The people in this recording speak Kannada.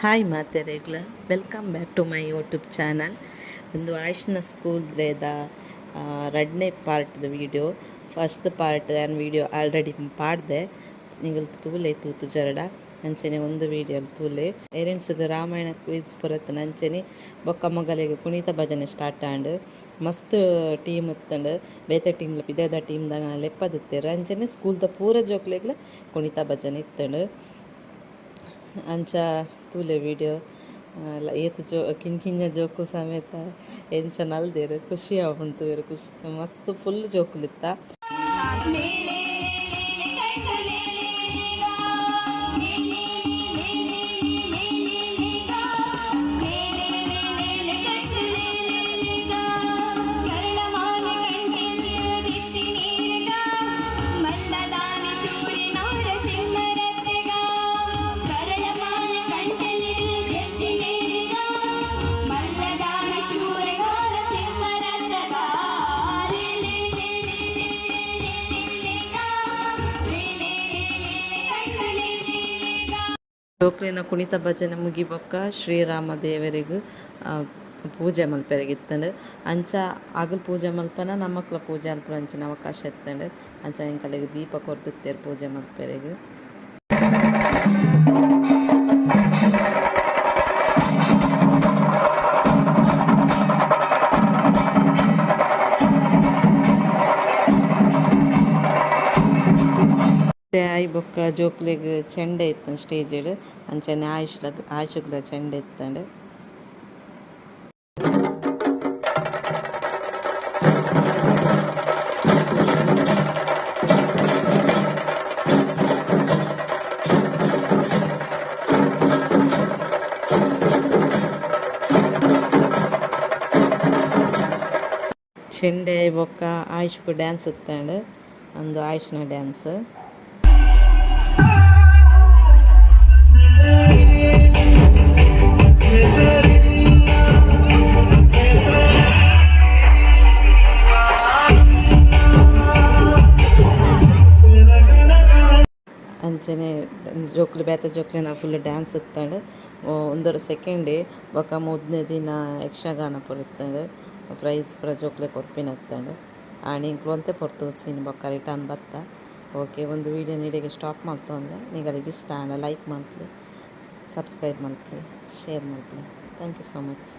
ಹಾಯ್ ಮಾತೆರೆಗ್ಲ welcome back to my YouTube channel. ಒಂದು ಆಯುಷ್ನ ಸ್ಕೂಲ್ದ ಎರಡನೇ ಪಾರ್ಟ್ದ ವೀಡಿಯೋ. ಫಸ್ಟ್ ಪಾರ್ಟ್ ನಾನು ವೀಡಿಯೋ ಆಲ್ರೆಡಿ ಪಾಡ್ದೆ, ನಿಂಗಲ್ ತೂಲೆ ತೂತು ಜರಡ ಅಂಚನೆ ಒಂದು ವೀಡಿಯೋಲಿ ತೂಲೆ ಪೇರೆಂಟ್ಸ್ಗೆ ರಾಮಾಯಣ ಕ್ವಿಜ್ ಪುರತ್ತನ ಅಂಚನೆ ಬೊಕ್ಕ ಮೊಗಲಿಗೆ ಕುಣಿತ ಭಜನೆ ಸ್ಟಾರ್ಟ್ ಆಂಡ್ ಮಸ್ತ್ ಟೀಮ್ ಇತ್ತಂಡು ಬೇತೆ ಟೀಮ್ಲ ಪಿದೆದ ಟೀಮ್ದಾಗ ಲೆಪ್ಪದಿತ್ತೇರು ಅಂಚನೆ ಸ್ಕೂಲ್ದ ಪೂರ ಜೋಕ್ಲೆಗ್ಲ ಕುಣಿತ ಭಜನೆ ಇತ್ತಂಡು ಅಂಚ ತೂಲೆ ವೀಡಿಯೋ ಏತು ಕಿಂಕಿಂಜ ಜೋಕು ಸಮೇತ ಎಂಚ ನಲ್ದೇರು ಖುಷಿ ಆಗುಂಟು ಖುಷಿ ಮಸ್ತ್ ಫುಲ್ ಜೋಕುಲಿತ್ತ. ಜೋಕ್ಲಿನ ಕುಣಿತ ಭಜನೆ ಮುಗಿಬೊಕ್ಕ ಶ್ರೀರಾಮ ದೇವರಿಗೂ ಪೂಜೆ ಮಲ್ಪೆರೆಗಿತ್ತಂಡು ಅಂಚ ಆಗಲ್ ಪೂಜೆ ಮಲ್ಪನ ನಮ್ಮಕ್ಲ ಪೂಜೆ ಅಲ್ಪರ ಅಂಚಿನ ಅವಕಾಶ ಇತ್ತಂಡು ಅಂಚ ಎಂಕಲೆಗ್ ದೀಪ ಕೊರ್ದಿತ್ತೇರು ಪೂಜೆ ಮಲ್ಪೆರೆಗ್. ಆಯ್ ಬೊಕ್ಕ ಜೋಕ್ಲೆಗ್ ಚೆಂಡೆ ಇತ್ತು ಸ್ಟೇಜ್ ಅಂಚನೆ ಆಯುಷ್ಗ್ಲ ಚೆಂಡೆ ಇತ್ತಂಡು ಚೆಂಡೆ ಬೊಕ್ಕ ಆಯುಷ್ಗೂ ಡ್ಯಾನ್ಸ್ ಇತ್ತಂಡು ಒಂದು ಆಯುಷ್ನ ಡ್ಯಾನ್ಸ್. ಅಂಚನೆ ಜೋಕ್ಲು ಬೇತೆ ಜೋಕ್ಲಿನ ಫುಲ್ ಡ್ಯಾನ್ಸ್ ಇತ್ತಂಡು ಒಂದರ ಸೆಕೆಂಡ್ ಬೊಕ ಮೂದನೇ ದಿನ ಯಕ್ಷಗಾನ ಪೂರ ಇತ್ತಂಡು ಪ್ರೈಸ್ ಪೂರ ಜೋಕ್ಲೆ ಕೊರ್ಪಿನ ಇತ್ತಂಡು ಆಣಿಂಕ್ಲು ಒಂತೆ ಪೊರ್ತು ಸೀನ್ ಬೊಕ್ಕ ರಿಟರ್ನ್ ಬತ್ತ. ಓಕೆ, ಒಂದು ವೀಡಿಯೋ ನೀಡಿಗೆ ಸ್ಟಾಪ್ ಮಾಡ್ತೊಂದೆ. ನಿಗಳಿಗೆ ಇಷ್ಟ ಆಂಡ ಲೈಕ್ ಮಲ್ಪಲಿ, ಸಬ್ಸ್ಕ್ರೈಬ್ ಮಲ್ಪಲಿ, ಶೇರ್ ಮಲ್ಪಲಿ. Thank you so much.